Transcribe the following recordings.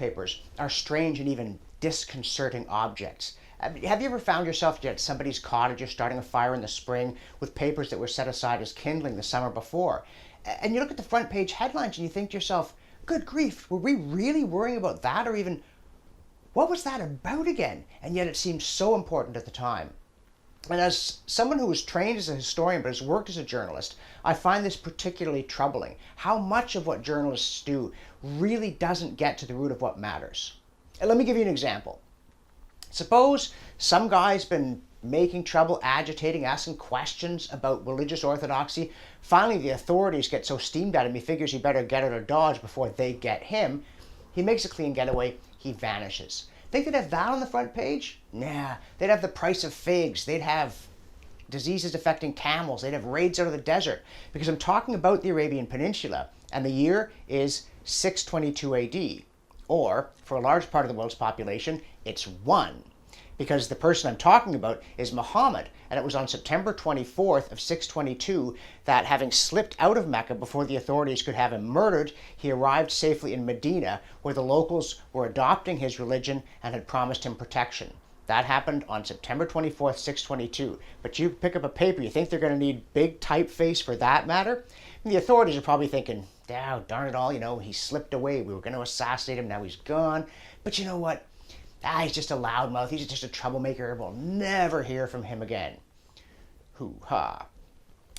newspapers are strange and even disconcerting objects. Have you ever found yourself at somebody's cottage or starting a fire in the spring with papers that were set aside as kindling the summer before? And you look at the front page headlines and you think to yourself, good grief, were we really worrying about that? Or even, what was that about again? And yet it seemed so important at the time. And as someone who was trained as a historian but has worked as a journalist, I find this particularly troubling. How much of what journalists do really doesn't get to the root of what matters. And let me give you an example. Suppose some guy's been making trouble, agitating, asking questions about religious orthodoxy. Finally, the authorities get so steamed at him, he figures he better get out of Dodge before they get him. He makes a clean getaway, he vanishes. Think they'd have that on the front page? Nah, they'd have the price of figs, they'd have diseases affecting camels, they'd have raids out of the desert. Because I'm talking about the Arabian Peninsula, and the year is 622 AD. Or, for a large part of the world's population, it's 1. Because the person I'm talking about is Mohammed, and it was on September 24th of 622 that, having slipped out of Mecca before the authorities could have him murdered, he arrived safely in Medina, where the locals were adopting his religion and had promised him protection. That happened on September 24th, 622. But you pick up a paper, you think they're going to need big typeface for that matter? And the authorities are probably thinking, oh, darn it all, he slipped away. We were going to assassinate him, now he's gone. But you know what? He's just a loudmouth. He's just a troublemaker. We'll never hear from him again. Hoo-ha.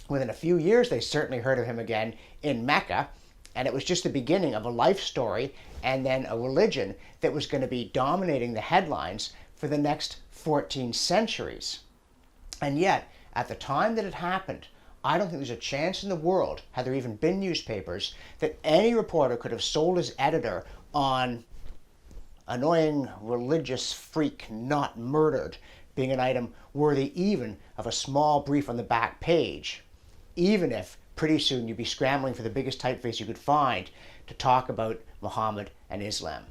Within a few years, they certainly heard of him again in Mecca, and it was just the beginning of a life story and then a religion that was going to be dominating the headlines for the next 14 centuries. And yet, at the time that it happened, I don't think there's a chance in the world, had there even been newspapers, that any reporter could have sold his editor on annoying religious freak not murdered being an item worthy even of a small brief on the back page, even if pretty soon you'd be scrambling for the biggest typeface you could find to talk about Muhammad and Islam.